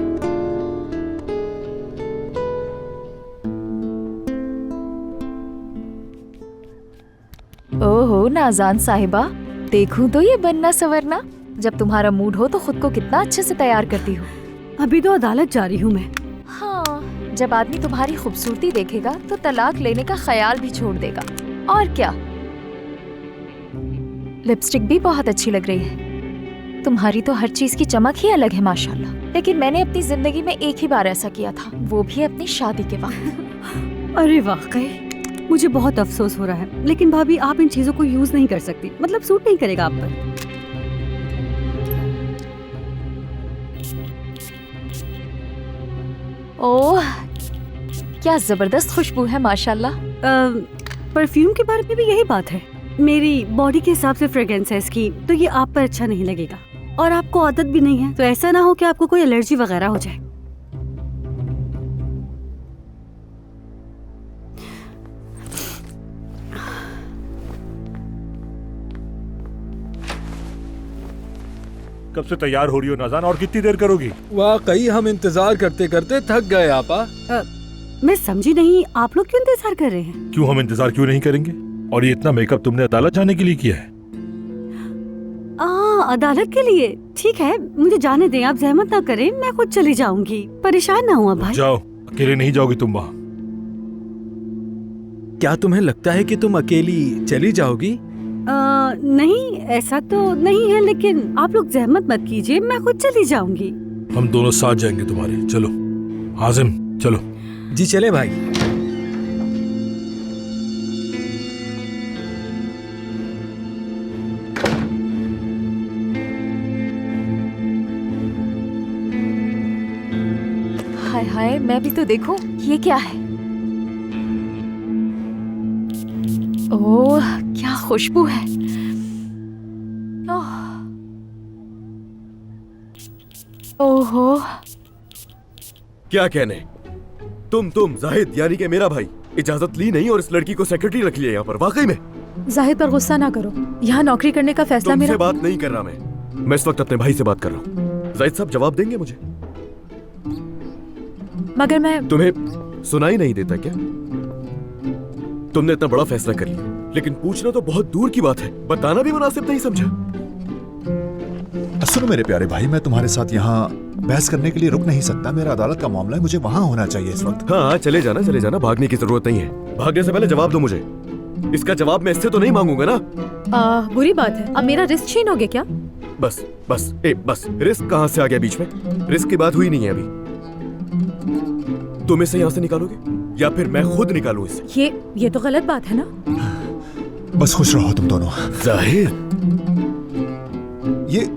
ओहो नाजान साहिबा, देखूं तो ये बनना सवरना। जब तुम्हारा मूड हो तो खुद को कितना अच्छे से तैयार करती हो। अभी तो अदालत जा रही हूँ मैं। हाँ, जब आदमी तुम्हारी खूबसूरती देखेगा तो तलाक लेने का ख्याल भी छोड़ देगा। और क्या, लिपस्टिक भी बहुत अच्छी लग रही है। तुम्हारी तो हर चीज की चमक ही अलग है माशाल्लाह। लेकिन मैंने अपनी जिंदगी में एक ही बार ऐसा किया था, वो भी अपनी शादी के वक्त। अरे वाकई मुझे बहुत अफसोस हो रहा है, लेकिन भाभी आप इन चीजों को यूज नहीं कर सकती, मतलब सूट नहीं करेगा आप पर। ओह, क्या जबरदस्त खुशबू है माशाल्लाह। परफ्यूम के बारे में भी यही बात है। मेरी बॉडी के हिसाब से फ्रेग्रेंस है इसकी, तो ये आप पर अच्छा नहीं लगेगा। और आपको आदत भी नहीं है, तो ऐसा ना हो कि आपको कोई एलर्जी वगैरह हो जाए। कब से तैयार हो रही हो नाज़ान, और कितनी देर करोगी? वाकई हम इंतजार करते करते थक गए आपा। मैं समझी नहीं, आप लोग क्यों इंतजार कर रहे हैं? क्यों हम इंतजार क्यों नहीं करेंगे? और ये इतना मेकअप तुमने अदालत जाने के लिए किया है? अदालत के लिए? ठीक है, मुझे जाने दें, आप जहमत ना करें, मैं खुद चली जाऊंगी। परेशान ना हुआ भाई। जाओ, अकेले नहीं जाओगी तुम वहाँ। क्या तुम्हें लगता है कि तुम अकेली चली जाओगी? नहीं, ऐसा तो नहीं है, लेकिन आप लोग जहमत मत कीजिए, मैं खुद चली जाऊंगी। हम दोनों साथ जाएंगे तुम्हारे। चलो हाजिम, चलो। जी चले भाई। हाय हाय, मैं भी तो देखूं, ये क्या है? ओह, क्या खुशबू है। ओहो, क्या कहने? तुम जाहिद यानी कि मेरा भाई, इजाजत ली नहीं और इस लड़की को सेक्रेटरी रख लिया यहाँ पर। वाकई में जाहिद पर गुस्सा ना करो, यहाँ नौकरी करने का फैसला तुमसे मेरा। बात नहीं कर रहा मैं इस वक्त अपने भाई से बात कर रहा हूँ। जाहिद साहब जवाब देंगे मुझे? मगर मैं तुम्हें सुनाई नहीं देता क्या? तुमने इतना बड़ा फैसला कर लिया, लेकिन पूछना तो बहुत दूर की बात है, बताना भी मुनासिब नहीं समझा। सुनो मेरे प्यारे भाई, मैं तुम्हारे साथ यहाँ बहस करने के लिए रुक नहीं सकता। मेरा अदालत का मामला है, मुझे वहाँ होना चाहिए इस वक्त। हाँ, चले जाना, भागने की जरूरत नहीं है। भागने से पहले जवाब दो मुझे। इसका जवाब मैं इससे तो नहीं मांगूंगा ना। बुरी बात है, अब मेरा रिस्क छीनोगे क्या? बस रिस्क कहाँ से आ गया बीच में? रिस्क की बात हुई नहीं है अभी। तुम इसे यहाँ से निकालोगे या फिर मैं खुद निकालूं इसे? ये तो गलत बात है ना। बस खुश रहो तुम दोनों। जाहिर, ये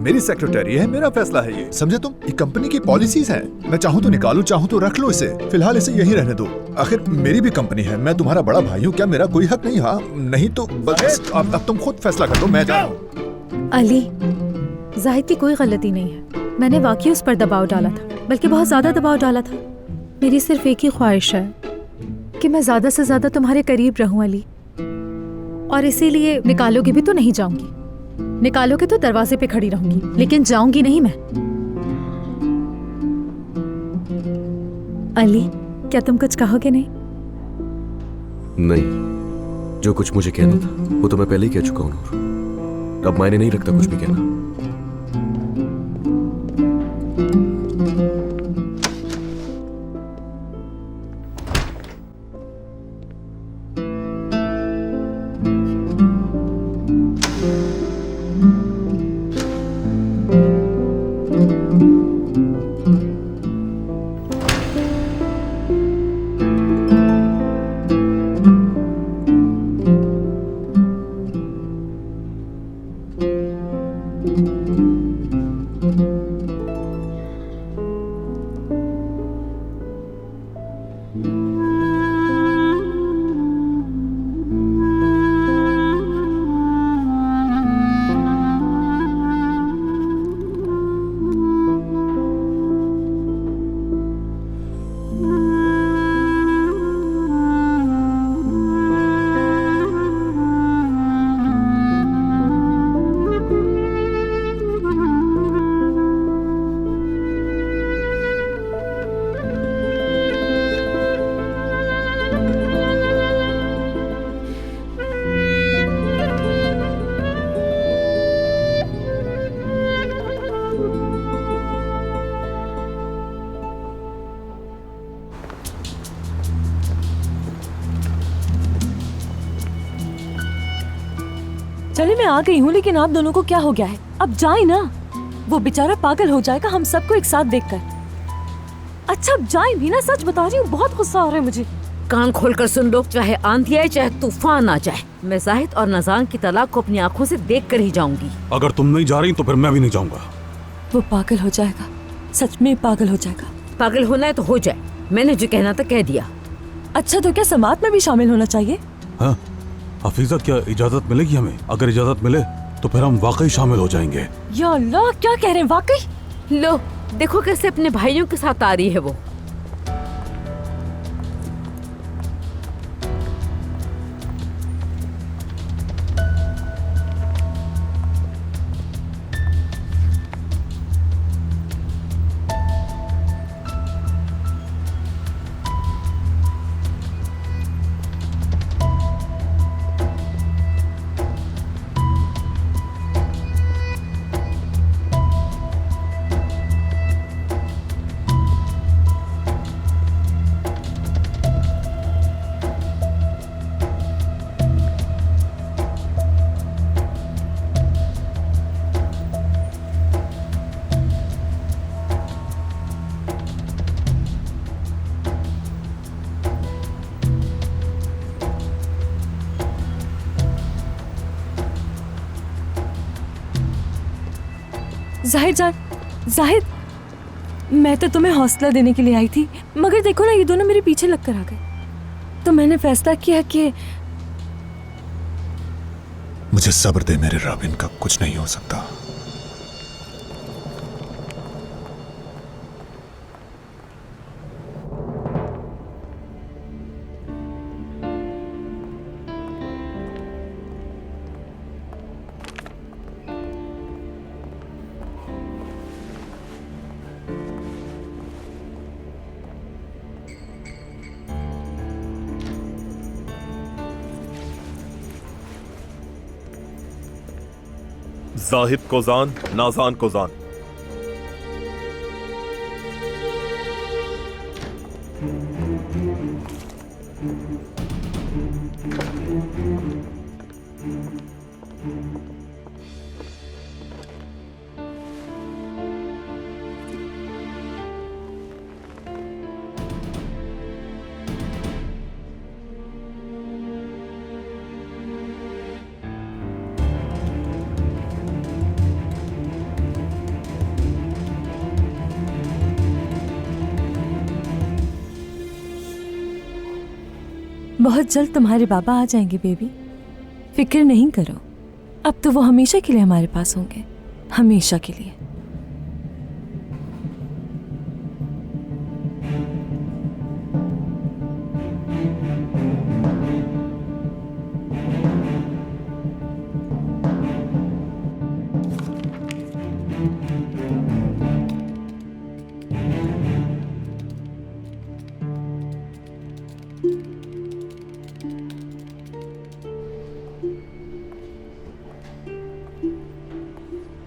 मेरी सेक्रेटरी है, मेरा फैसला है ये, समझे तुम? ये कंपनी की पॉलिसीज हैं। मैं चाहूँ तो निकालूं, चाहूँ तो रख लो इसे। फिलहाल इसे यहीं रहने दो। आखिर मेरी भी कंपनी है, मैं तुम्हारा बड़ा भाई हूँ, क्या मेरा कोई हक नहीं? हाँ, नहीं तो बस अब तुम खुद फैसला कर दो, मैं जा रहा हूँ। अली, जाहिद की कोई गलती नहीं है, मैंने वाकई उस पर दबाव डाला था, बल्कि बहुत ज्यादा दबाव डाला था। मेरी सिर्फ एक ही ख्वाहिश है कि मैं ज्यादा से ज्यादा तुम्हारे करीब रहूं अली, और इसीलिए निकालोगे भी तो नहीं जाऊंगी। निकालोगे तो दरवाजे पे खड़ी रहूंगी, लेकिन जाऊंगी नहीं मैं। अली, क्या तुम कुछ कहोगे नहीं? नहीं, जो कुछ मुझे कहना था वो तो मैं पहले ही कह चुका हूं नूर। अब मायने नहीं रखता कुछ भी कहना। चले मैं आ गई हूँ, लेकिन आप दोनों को क्या हो गया है? अब जाए ना, वो बेचारा पागल हो जाएगा हम सबको एक साथ देखकर। अच्छा अब जाए भी ना, सच बता रही हूँ, बहुत गुस्सा आ रहा है मुझे। कान खोलकर सुन लो, चाहे आंधी आए चाहे तूफान आ जाए, मैं जाहिद और नज़ान की तलाक को अपनी आंखों से देख कर ही जाऊंगी। अगर तुम नहीं जा रही तो फिर मैं भी नहीं जाऊंगा। वो पागल हो जाएगा, सच में पागल हो जाएगा। पागल होना है तो हो जाए, मैंने जो कहना था कह दिया। अच्छा तो क्या समात में भी शामिल होना चाहिए? हाँ हफीजा, क्या इजाजत मिलेगी हमें? अगर इजाजत मिले तो फिर हम वाकई शामिल हो जाएंगे। या अल्लाह, क्या कह रहे हैं? वाकई? लो देखो कैसे अपने भाइयों के साथ आ रही है वो। जाहिद जान, जाहिद, मैं तो तुम्हें हौसला देने के लिए आई थी, मगर देखो ना ये दोनों मेरे पीछे लगकर आ गए। तो मैंने फैसला किया कि मुझे सब्र दे मेरे रब, इनका कुछ नहीं हो सकता। जाहिद को जान, नाजान को जान। बहुत जल्द तुम्हारे बाबा आ जाएंगे बेबी, फिक्र नहीं करो। अब तो वो हमेशा के लिए हमारे पास होंगे, हमेशा के लिए।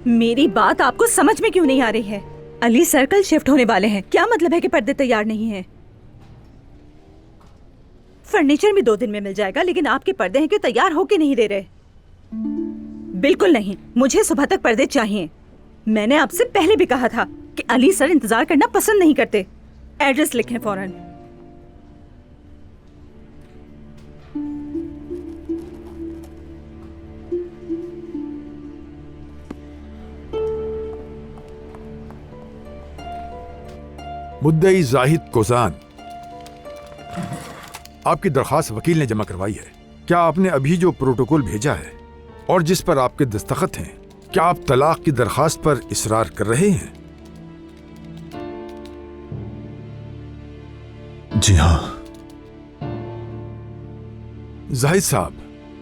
मेरी बात आपको समझ में क्यों नहीं आ रही है? अली सर्कल शिफ्ट होने वाले हैं, क्या मतलब है कि पर्दे तैयार नहीं हैं? फर्नीचर भी 2 दिन में मिल जाएगा, लेकिन आपके पर्दे हैं क्यों तैयार होके नहीं दे रहे? बिल्कुल नहीं, मुझे सुबह तक पर्दे चाहिए। मैंने आपसे पहले भी कहा था कि अली सर इंतजार करना पसंद नहीं करते। एड्रेस लिखें फौरन। मुद्दई जाहिद कोजान, आपकी दरखास्त वकील ने जमा करवाई है। क्या आपने अभी जो प्रोटोकॉल भेजा है और जिस पर आपके दस्तखत हैं, क्या आप तलाक की दरखास्त पर इसरार कर रहे हैं? जी हाँ। जाहिद साहब,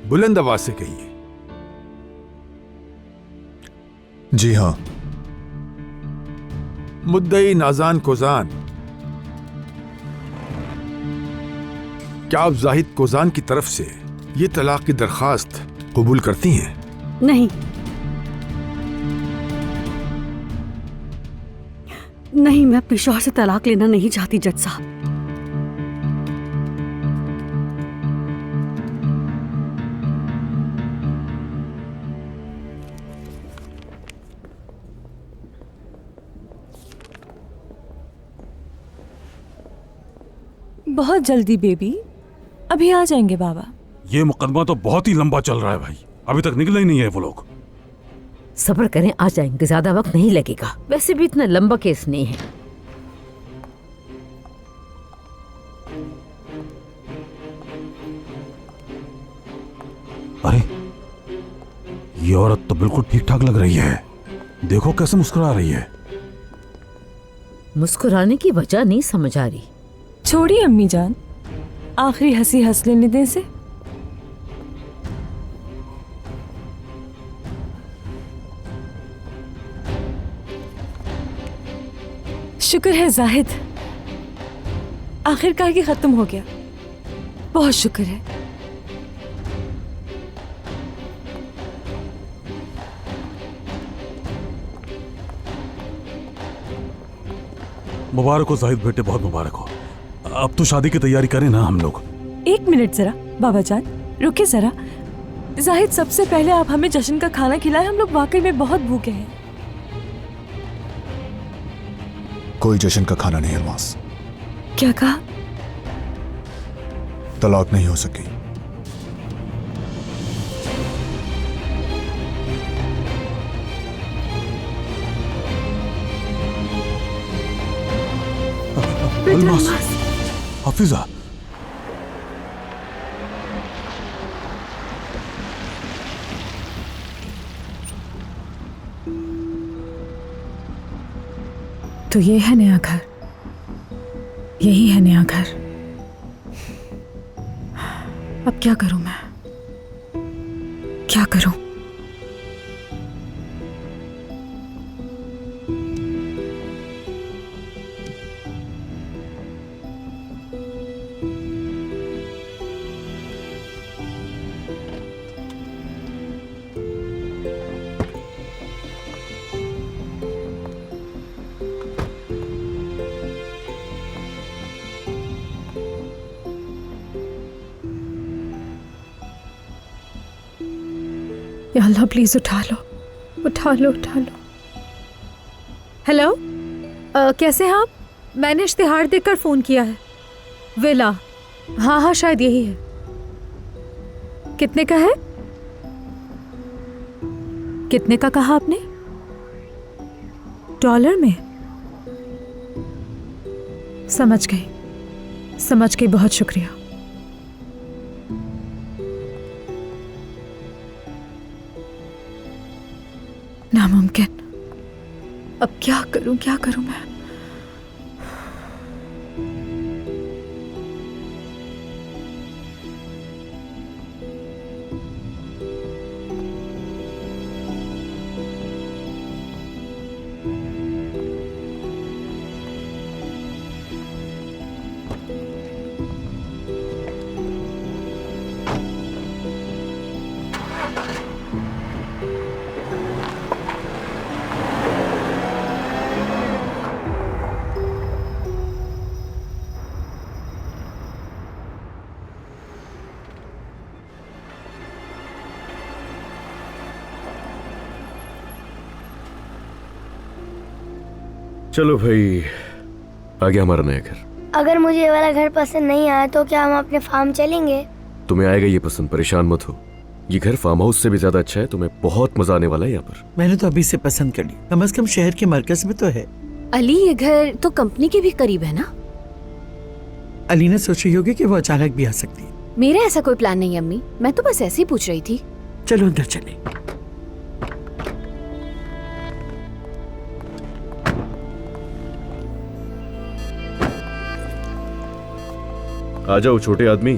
बुलंद आवाज से कहिए। जी हाँ। मुद्दई नाजान कोजान, क्या आप जाहिद कोजान की तरफ से ये तलाक की दरखास्त कबूल करती हैं? नहीं, नहीं, मैं अपने शौहर से तलाक लेना नहीं चाहती जज साहब। बहुत जल्दी बेबी, अभी आ जाएंगे बाबा। ये मुकदमा तो बहुत ही लंबा चल रहा है भाई, अभी तक निकले ही नहीं है वो लोग। सब्र करें, आ जाएंगे, ज्यादा वक्त नहीं लगेगा। वैसे भी इतना लंबा केस नहीं है। अरे ये औरत तो बिल्कुल ठीक ठाक लग रही है, देखो कैसे मुस्कुरा रही है। मुस्कुराने की वजह नहीं समझ आ रही। छोड़िए अम्मी जान, आखिरी हंसी हंस लेने दें से। शुक्र है जाहिद, आखिरकार ये खत्म हो गया। बहुत शुक्र है। मुबारक हो जाहिद बेटे, बहुत मुबारक हो। अब तो शादी की तैयारी करें ना हम लोग। 1 मिनट जरा बाबा जान, रुके जरा। जाहिद, सबसे पहले आप हमें जश्न का खाना खिलाएं, हम लोग वाकई में बहुत भूखे हैं। कोई जश्न का खाना नहीं अलमास। क्या कहा? तलाक नहीं हो सकी। अलमास, हाफिजा, तो ये है नया घर, यही है नया घर। अब क्या करूं मैं, क्या करूं? या अल्लाह प्लीज उठा लो, उठा लो, उठा लो। हेलो, कैसे हैं आप? मैंने इश्तिहार देखकर फोन किया है। विला, हाँ हाँ शायद यही है। कितने का है? कितने का कहा आपने? डॉलर में? समझ गई, समझ गई, बहुत शुक्रिया। नामुमकिन। अब क्या करूं मैं? चलो भाई, आ गया हमारा नया घर। अगर मुझे ये वाला घर पसंद नहीं आया तो क्या हम अपने फार्म चलेंगे? तुम्हें आएगा ये पसंद, परेशान मत हो। ये घर फार्म हाउस से भी ज्यादा अच्छा है, तुम्हें बहुत मजा आने वाला है यहाँ पर। मैंने तो अभी से पसंद कर ली, कम से कम शहर के मरकज में तो है। अली, ये घर तो कंपनी के भी करीब है ना? अली ने सोच रही होगी कि वो अचानक भी आ सकती है। मेरा ऐसा कोई प्लान नहीं अम्मी, मैं तो बस ऐसे ही पूछ रही थी। चलो अंदर चले। आ जाओ छोटे आदमी।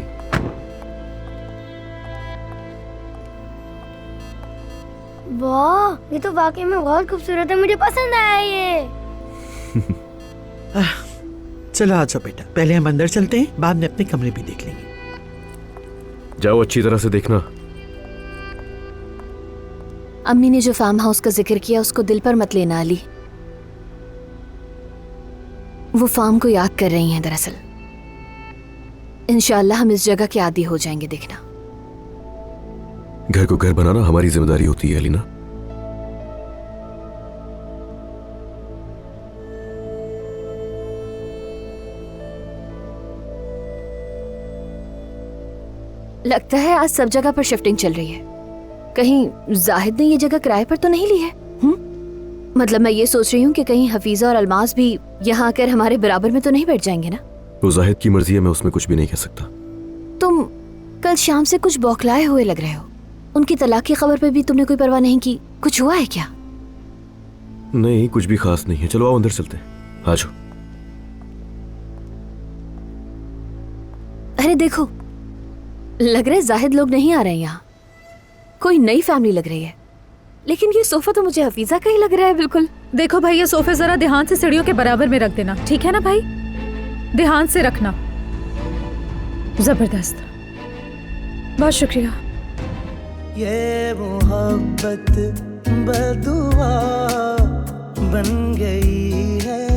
वाह, ये तो वाकई में बहुत खूबसूरत है, मुझे पसंद आया ये। चलो आ जाओ बेटा, पहले हम अंदर चलते हैं, बाद में अपने कमरे भी देख लेंगे। जाओ, अच्छी तरह से देखना। अम्मी ने जो फार्म हाउस का जिक्र किया उसको दिल पर मत लेना अली। वो फार्म को याद कर रही हैं दरअसल। इंशाल्लाह हम इस जगह के आदी हो जाएंगे, देखना। घर को घर बनाना हमारी जिम्मेदारी होती है अलीना। लगता है आज सब जगह पर शिफ्टिंग चल रही है। कहीं जाहिद ने ये जगह किराए पर तो नहीं ली है? मतलब मैं ये सोच रही हूँ कि कहीं हफीजा और अलमास भी यहाँ आकर हमारे बराबर में तो नहीं बैठ जाएंगे ना? वो जाहिद की मर्जी है, मैं उसमें कुछ भी नहीं कह सकता। तुम कल शाम से कुछ बौखलाए हुए लग रहे हो। उनकी तलाक की खबर पे भी तुमने कोई परवाह नहीं की। कुछ हुआ है क्या? नहीं, कुछ भी खास नहीं है। चलो आओ अंदर चलते हैं, आ जाओ। अरे देखो, लग रहा है जाहिद लोग नहीं आ रहे हैं यहाँ। कोई नई फैमिली लग रही है। लेकिन ये सोफा तो मुझे हफीजा का ही लग रहा है बिल्कुल। देखो भाई, ये सोफे जरा ध्यान से सीढ़ियों के बराबर में रख देना, ठीक है ना भाई? ध्यान से रखना। जबरदस्त, बहुत शुक्रिया। ये मोहब्बत बदुआ बन गई है।